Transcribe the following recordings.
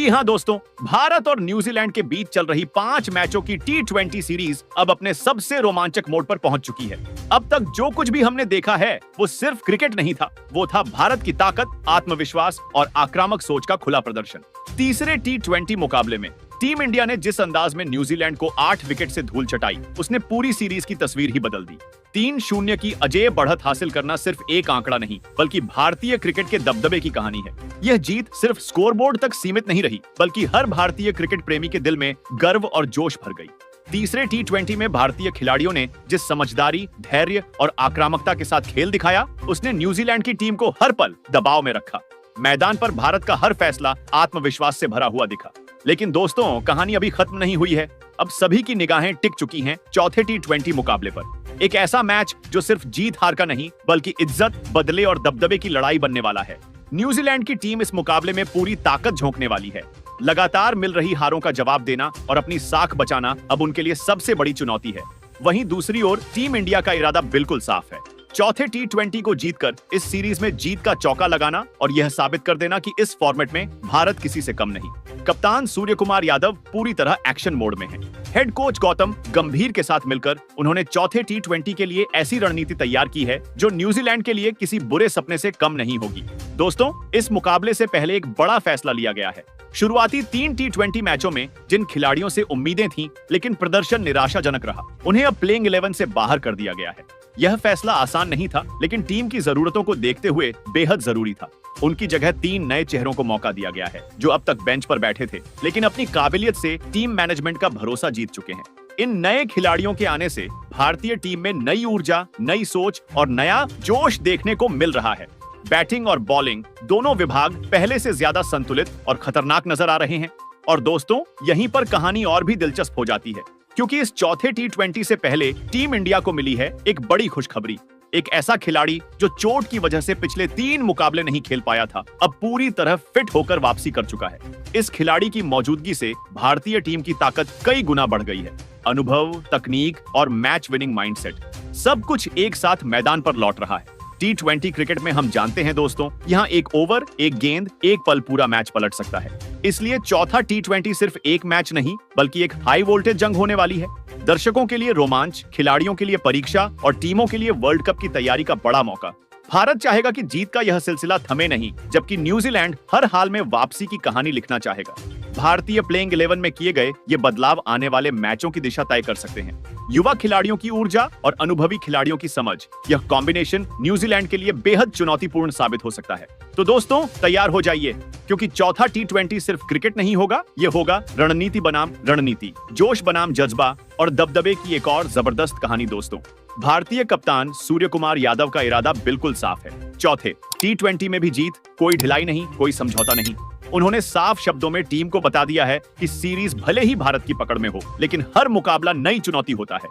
जी हां दोस्तों, भारत और न्यूजीलैंड के बीच चल रही 5 मैचों की T20 सीरीज अब अपने सबसे रोमांचक मोड़ पर पहुंच चुकी है। अब तक जो कुछ भी हमने देखा है वो सिर्फ क्रिकेट नहीं था, वो था भारत की ताकत, आत्मविश्वास और आक्रामक सोच का खुला प्रदर्शन। तीसरे T20 मुकाबले में टीम इंडिया ने जिस अंदाज में न्यूजीलैंड को 8 विकेट से धूल चटाई, उसने पूरी सीरीज की तस्वीर ही बदल दी। 3-0 की अजेय बढ़त हासिल करना सिर्फ एक आंकड़ा नहीं, बल्कि भारतीय क्रिकेट के दबदबे की कहानी है। यह जीत सिर्फ स्कोरबोर्ड तक सीमित नहीं रही, बल्कि हर भारतीय क्रिकेट प्रेमी के दिल में गर्व और जोश भर गई। तीसरे T20 में भारतीय खिलाड़ियों ने जिस समझदारी, धैर्य और आक्रामकता के साथ खेल दिखाया, उसने न्यूजीलैंड की टीम को हर पल दबाव में रखा। मैदान पर भारत का हर फैसला आत्मविश्वास से भरा हुआ दिखा। लेकिन दोस्तों, कहानी अभी खत्म नहीं हुई है। अब सभी की निगाहें टिक चुकी हैं चौथे T20 मुकाबले पर। एक ऐसा मैच जो सिर्फ जीत हार का नहीं, बल्कि इज्जत, बदले और दबदबे की लड़ाई बनने वाला है। न्यूजीलैंड की टीम इस मुकाबले में पूरी ताकत झोंकने वाली है। लगातार मिल रही हारों का जवाब देना और अपनी साख बचाना अब उनके लिए सबसे बड़ी चुनौती है। वहीं दूसरी ओर टीम इंडिया का इरादा बिल्कुल साफ है, चौथे T20 को जीतकर इस सीरीज में जीत का चौका लगाना और यह साबित कर देना कि इस फॉर्मेट में भारत किसी से कम नहीं। कप्तान सूर्य कुमार यादव पूरी तरह एक्शन मोड में हैं। हेड कोच गौतम गंभीर के साथ मिलकर उन्होंने चौथे T20 के लिए ऐसी रणनीति तैयार की है जो न्यूजीलैंड के लिए किसी बुरे सपने से कम नहीं होगी। दोस्तों, इस मुकाबले से पहले एक बड़ा फैसला लिया गया है। शुरुआती 3 T20 मैचों में जिन खिलाड़ियों से उम्मीदें थीं, लेकिन प्रदर्शन निराशाजनक रहा, उन्हें अब प्लेइंग 11 से बाहर कर दिया गया है। यह फैसला आसान नहीं था, लेकिन टीम की जरूरतों को देखते हुए बेहद जरूरी था। उनकी जगह 3 नए चेहरों को मौका दिया गया है, जो अब तक बेंच पर बैठे थे, लेकिन अपनी काबिलियत से टीम मैनेजमेंट का भरोसा जीत चुके हैं। इन नए खिलाड़ियों के आने से भारतीय टीम में नई ऊर्जा, नई सोच और नया जोश देखने को मिल रहा है। बैटिंग और बॉलिंग दोनों विभाग पहले से ज्यादा संतुलित और खतरनाक नजर आ रहे हैं। और दोस्तों, यहीं पर कहानी और भी दिलचस्प हो जाती है, क्योंकि इस चौथे T20 से पहले टीम इंडिया को मिली है एक बड़ी खुशखबरी। एक ऐसा खिलाड़ी जो चोट की वजह से पिछले 3 मुकाबले नहीं खेल पाया था, अब पूरी तरह फिट होकर वापसी कर चुका है। इस खिलाड़ी की मौजूदगी से भारतीय टीम की ताकत कई गुना बढ़ गई है। अनुभव, तकनीक और मैच विनिंग माइंडसेट, सब कुछ एक साथ मैदान पर लौट रहा है। T20 क्रिकेट में हम जानते हैं दोस्तों, यहाँ एक ओवर, एक गेंद, एक पल पूरा मैच पलट सकता है। इसलिए चौथा T20 सिर्फ एक मैच नहीं, बल्कि एक हाई वोल्टेज जंग होने वाली है। दर्शकों के लिए रोमांच, खिलाड़ियों के लिए परीक्षा और टीमों के लिए वर्ल्ड कप की तैयारी का बड़ा मौका। भारत चाहेगा कि जीत का यह सिलसिला थमे नहीं, जबकि न्यूजीलैंड हर हाल में वापसी की कहानी लिखना चाहेगा। भारतीय प्लेइंग 11 में किए गए ये बदलाव आने वाले मैचों की दिशा तय कर सकते हैं। युवा खिलाड़ियों की ऊर्जा और अनुभवी खिलाड़ियों की समझ, यह कॉम्बिनेशन न्यूजीलैंड के लिए बेहद चुनौतीपूर्ण साबित हो सकता है। तो दोस्तों, तैयार हो जाइए, क्योंकि चौथा T20 सिर्फ क्रिकेट नहीं होगा, ये होगा रणनीति बनाम रणनीति, जोश बनाम जज्बा और दबदबे की एक और जबरदस्त कहानी। दोस्तों, भारतीय कप्तान सूर्य कुमार यादव का इरादा बिल्कुल साफ है। चौथे T20 में भी जीत, कोई ढिलाई नहीं, कोई समझौता नहीं। उन्होंने साफ शब्दों में टीम को बता दिया है कि सीरीज भले ही भारत की पकड़ में हो, लेकिन हर मुकाबला नई चुनौती होता है।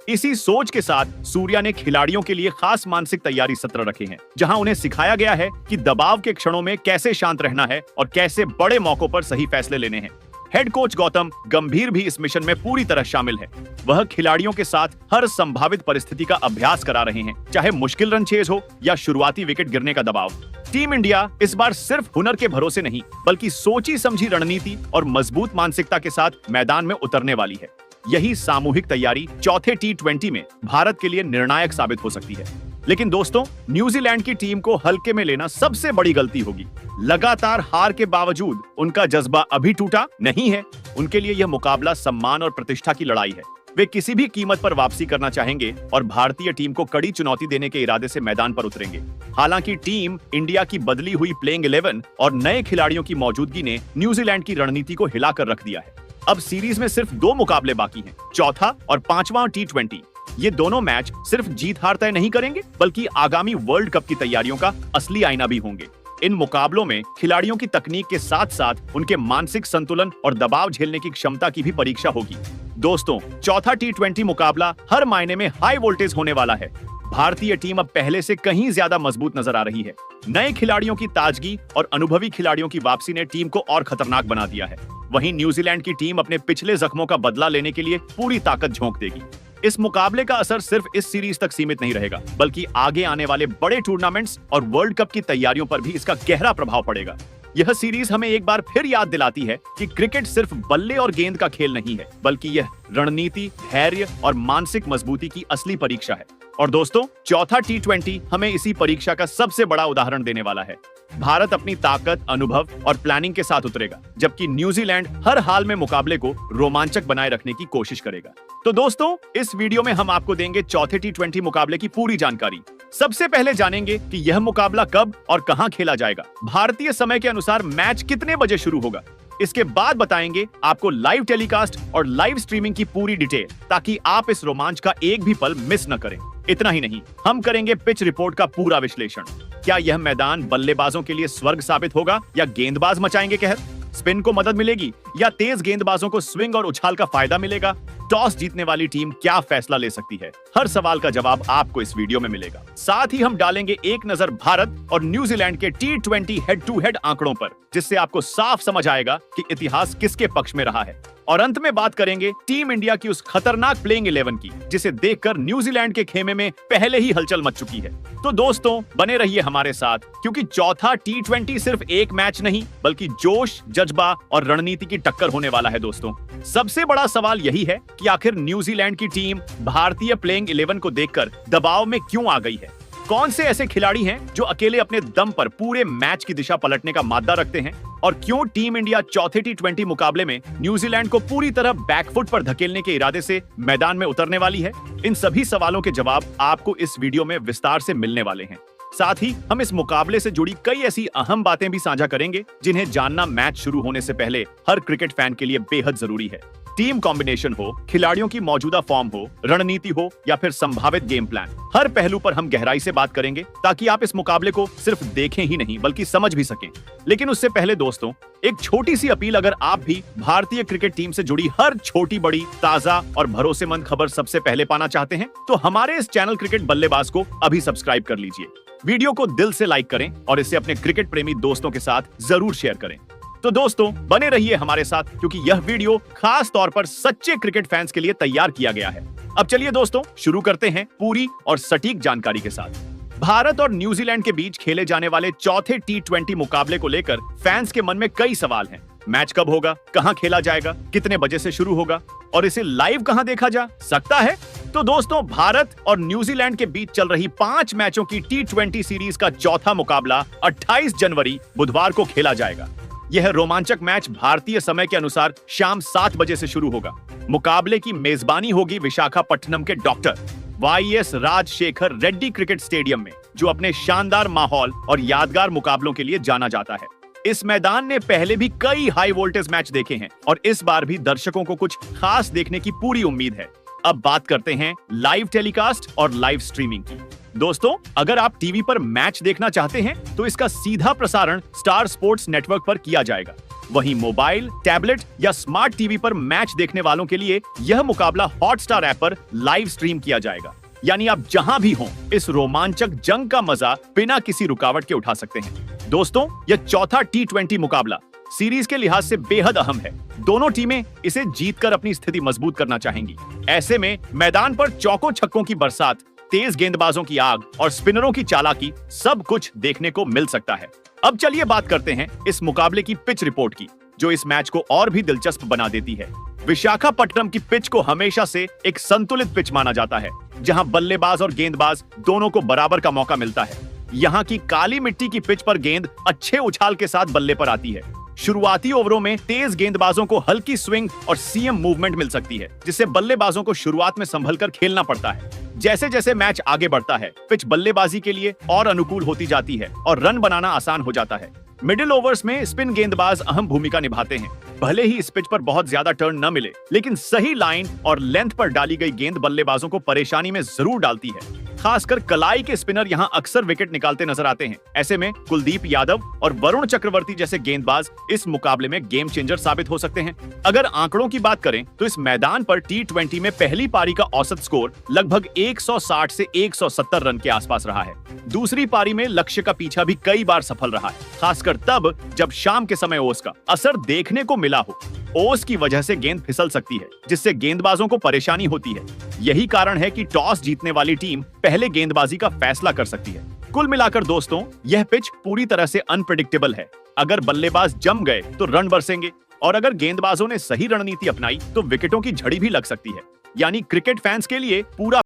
इसी सोच के साथ सूर्या ने खिलाड़ियों के लिए खास मानसिक तैयारी सत्र रखे हैं, जहां उन्हें सिखाया गया है कि दबाव के क्षणों में कैसे शांत रहना है और कैसे बड़े मौकों पर सही फैसले लेने हैं। हेड कोच गौतम गंभीर भी इस मिशन में पूरी तरह शामिल है। वह खिलाड़ियों के साथ हर संभावित परिस्थिति का अभ्यास करा रहे हैं, चाहे मुश्किल रन चेज हो या शुरुआती विकेट गिरने का दबाव। टीम इंडिया इस बार सिर्फ हुनर के भरोसे नहीं, बल्कि सोची समझी रणनीति और मजबूत मानसिकता के साथ मैदान में उतरने वाली है। यही सामूहिक तैयारी चौथे T20 में भारत के लिए निर्णायक साबित हो सकती है। लेकिन दोस्तों, न्यूजीलैंड की टीम को हल्के में लेना सबसे बड़ी गलती होगी। लगातार हार के बावजूद उनका जज्बा अभी टूटा नहीं है। उनके लिए यह मुकाबला सम्मान और प्रतिष्ठा की लड़ाई है। वे किसी भी कीमत पर वापसी करना चाहेंगे और भारतीय टीम को कड़ी चुनौती देने के इरादे से मैदान पर उतरेंगे। हालांकि टीम इंडिया की बदली हुई प्लेइंग 11 और नए खिलाड़ियों की मौजूदगी ने न्यूजीलैंड की रणनीति को हिलाकर रख दिया है। अब सीरीज में सिर्फ 2 मुकाबले बाकी हैं, चौथा और 5वां T20। ये दोनों मैच सिर्फ जीत हार तय नहीं करेंगे, बल्कि आगामी वर्ल्ड कप की तैयारियों का असली आईना भी होंगे। इन मुकाबलों में खिलाड़ियों की तकनीक के साथ साथ उनके मानसिक संतुलन और दबाव झेलने की क्षमता की भी परीक्षा होगी। दोस्तों, चौथा T20 मुकाबला हर मायने में हाई वोल्टेज होने वाला है। भारतीय टीम अब पहले से कहीं ज्यादा मजबूत नजर आ रही है। नए खिलाड़ियों की ताजगी और अनुभवी खिलाड़ियों की वापसी ने टीम को और खतरनाक बना दिया है। वहीं न्यूजीलैंड की टीम अपने पिछले जख्मों का बदला लेने के लिए पूरी ताकत झोंक देगी। इस मुकाबले का असर सिर्फ इस सीरीज तक सीमित नहीं रहेगा, बल्कि आगे आने वाले बड़े टूर्नामेंट्स और वर्ल्ड कप की तैयारियों पर भी इसका गहरा प्रभाव पड़ेगा। यह सीरीज हमें एक बार फिर याद दिलाती है कि क्रिकेट सिर्फ बल्ले और गेंद का खेल नहीं है, बल्कि यह रणनीति, धैर्य और मानसिक मजबूती की असली परीक्षा है। और दोस्तों, चौथा T20 हमें इसी परीक्षा का सबसे बड़ा उदाहरण देने वाला है। भारत अपनी ताकत, अनुभव और प्लानिंग के साथ उतरेगा, जबकि न्यूजीलैंड हर हाल में मुकाबले को रोमांचक बनाए रखने की कोशिश करेगा। तो दोस्तों, इस वीडियो में हम आपको देंगे चौथे T20 मुकाबले की पूरी जानकारी। सबसे पहले जानेंगे कि यह मुकाबला कब और कहां खेला जाएगा, भारतीय समय के अनुसार मैच कितने बजे शुरू होगा। इसके बाद बताएंगे आपको लाइव टेलीकास्ट और लाइव स्ट्रीमिंग की पूरी डिटेल, ताकि आप इस रोमांच का एक भी पल मिस न करें। इतना ही नहीं, हम करेंगे पिच रिपोर्ट का पूरा विश्लेषण। क्या यह मैदान बल्लेबाजों के लिए स्वर्ग साबित होगा या गेंदबाज मचाएंगे कहर? स्पिन को मदद मिलेगी या तेज गेंदबाजों को स्विंग और उछाल का फायदा मिलेगा? टॉस जीतने वाली टीम क्या फैसला ले सकती है? हर सवाल का जवाब आपको इस वीडियो में मिलेगा। साथ ही हम डालेंगे एक नजर भारत और न्यूजीलैंड के T20 हेड टू हेड आंकड़ों पर, जिससे आपको साफ समझ आएगा कि इतिहास किसके पक्ष में रहा है। और अंत में बात करेंगे टीम इंडिया की उस खतरनाक प्लेइंग 11 की, जिसे देखकर न्यूजीलैंड के खेमे में पहले ही हलचल मच चुकी है। तो दोस्तों, बने रहिए हमारे साथ, क्योंकि चौथा T20 सिर्फ एक मैच नहीं, बल्कि जोश, जज्बा और रणनीति की टक्कर होने वाला है। दोस्तों, सबसे बड़ा सवाल यही है कि आखिर न्यूजीलैंड की टीम भारतीय प्लेइंग 11 को देखकर दबाव में क्यों आ गई है? कौन से ऐसे खिलाड़ी हैं जो अकेले अपने दम पर पूरे मैच की दिशा पलटने का माद्दा रखते हैं? और क्यों टीम इंडिया चौथे T20 मुकाबले में न्यूजीलैंड को पूरी तरह बैकफुट पर धकेलने के इरादे से मैदान में उतरने वाली है? इन सभी सवालों के जवाब आपको इस वीडियो में विस्तार से मिलने वाले हैं। साथ ही हम इस मुकाबले से जुड़ी कई ऐसी अहम बातें भी साझा करेंगे, जिन्हें जानना मैच शुरू होने से पहले हर क्रिकेट फैन के लिए बेहद जरूरी है। टीम कॉम्बिनेशन हो, खिलाड़ियों की मौजूदा फॉर्म हो, रणनीति हो या फिर संभावित गेम प्लान, हर पहलू पर हम गहराई से बात करेंगे, ताकि आप इस मुकाबले को सिर्फ देखें ही नहीं बल्कि समझ भी सकें। लेकिन उससे पहले दोस्तों, एक छोटी सी अपील। अगर आप भी भारतीय क्रिकेट टीम से जुड़ी हर छोटी बड़ी, ताजा और भरोसेमंद खबर सबसे पहले पाना चाहते हैं, तो हमारे इस चैनल क्रिकेट बल्लेबाज को अभी सब्सक्राइब कर लीजिए। वीडियो को दिल से लाइक करें और इसे अपने क्रिकेट प्रेमी दोस्तों के साथ जरूर शेयर करें। तो दोस्तों, बने रहिए हमारे साथ, क्योंकि यह वीडियो खास तौर पर सच्चे क्रिकेट फैंस के लिए तैयार किया गया है। अब चलिए दोस्तों, शुरू करते हैं पूरी और सटीक जानकारी के साथ। भारत और न्यूजीलैंड के बीच खेले जाने वाले चौथे T20 मुकाबले को लेकर फैंस के मन में कई सवाल हैं। मैच कब होगा, कहां खेला जाएगा, कितने बजे से शुरू होगा और इसे लाइव कहां देखा जा सकता है? तो दोस्तों, भारत और न्यूजीलैंड के बीच चल रही 5 मैचों की T20 सीरीज का चौथा मुकाबला 28 जनवरी बुधवार को खेला जाएगा। यह रोमांचक मैच भारतीय समय के अनुसार शाम 7 बजे से शुरू होगा। मुकाबले की मेजबानी होगी विशाखापट्टनम के doctor YS Rajasekhara Reddy cricket stadium में, जो अपने शानदार माहौल और यादगार मुकाबलों के लिए जाना जाता है। इस मैदान ने पहले भी कई हाई वोल्टेज मैच देखे हैं और इस बार भी दर्शकों को कुछ खास देखने की पूरी उम्मीद है। अब बात करते हैं लाइव टेलीकास्ट और लाइव स्ट्रीमिंग की। दोस्तों, अगर आप टीवी पर मैच देखना चाहते हैं तो इसका सीधा प्रसारण स्टार स्पोर्ट्स नेटवर्क पर किया जाएगा। वहीं मोबाइल, टैबलेट या स्मार्ट टीवी पर मैच देखने वालों के लिए यह मुकाबला हॉटस्टार ऐप पर लाइव स्ट्रीम किया जाएगा। यानी आप जहां भी हों, इस रोमांचक जंग का मजा बिना किसी रुकावट के उठा सकते हैं। दोस्तों, यह चौथा T20 मुकाबला सीरीज के लिहाज से बेहद अहम है। दोनों टीमें इसे जीतकर अपनी स्थिति मजबूत करना चाहेंगी। ऐसे में मैदान पर चौकों छक्कों की बरसात, तेज गेंदबाजों की आग और स्पिनरों की चालाकी, सब कुछ देखने को मिल सकता है। अब चलिए बात करते हैं इस मुकाबले की पिच रिपोर्ट की, जो इस मैच को और भी दिलचस्प बना देती है। विशाखापट्टनम की पिच को हमेशा से एक संतुलित पिच माना जाता है, जहां बल्लेबाज और गेंदबाज दोनों को बराबर का मौका मिलता है। यहाँ की काली मिट्टी की पिच पर गेंद अच्छे उछाल के साथ बल्ले पर आती है। शुरुआती ओवरों में तेज गेंदबाजों को हल्की स्विंग और सीएम मूवमेंट मिल सकती है, जिससे बल्लेबाजों को शुरुआत में संभल कर खेलना पड़ता है। जैसे जैसे मैच आगे बढ़ता है, पिच बल्लेबाजी के लिए और अनुकूल होती जाती है और रन बनाना आसान हो जाता है। मिडिल ओवर्स में स्पिन गेंदबाज अहम भूमिका निभाते हैं। भले ही इस पिच पर बहुत ज्यादा टर्न न मिले, लेकिन सही लाइन और लेंथ पर डाली गई गेंद बल्लेबाजों को परेशानी में जरूर डालती है। खासकर कलाई के स्पिनर यहाँ अक्सर विकेट निकालते नजर आते हैं। ऐसे में कुलदीप यादव और वरुण चक्रवर्ती जैसे गेंदबाज इस मुकाबले में गेम चेंजर साबित हो सकते हैं। अगर आंकड़ों की बात करें तो इस मैदान पर T20 में पहली पारी का औसत स्कोर लगभग 160 से 170 रन के आसपास रहा है। दूसरी पारी में लक्ष्य का पीछा भी कई बार सफल रहा है, खासकर तब जब शाम के समय ओस का असर देखने को मिला हो। ओस की वजह से गेंद फिसल सकती है, जिससे गेंदबाजों को परेशानी होती है। यही कारण है कि टॉस जीतने वाली टीम पहले गेंदबाजी का फैसला कर सकती है। कुल मिलाकर दोस्तों, यह पिच पूरी तरह से अनप्रेडिक्टेबल है। अगर बल्लेबाज जम गए तो रन बरसेंगे और अगर गेंदबाजों ने सही रणनीति अपनाई तो विकेटों की झड़ी भी लग सकती है। यानी क्रिकेट फैंस के लिए पूरा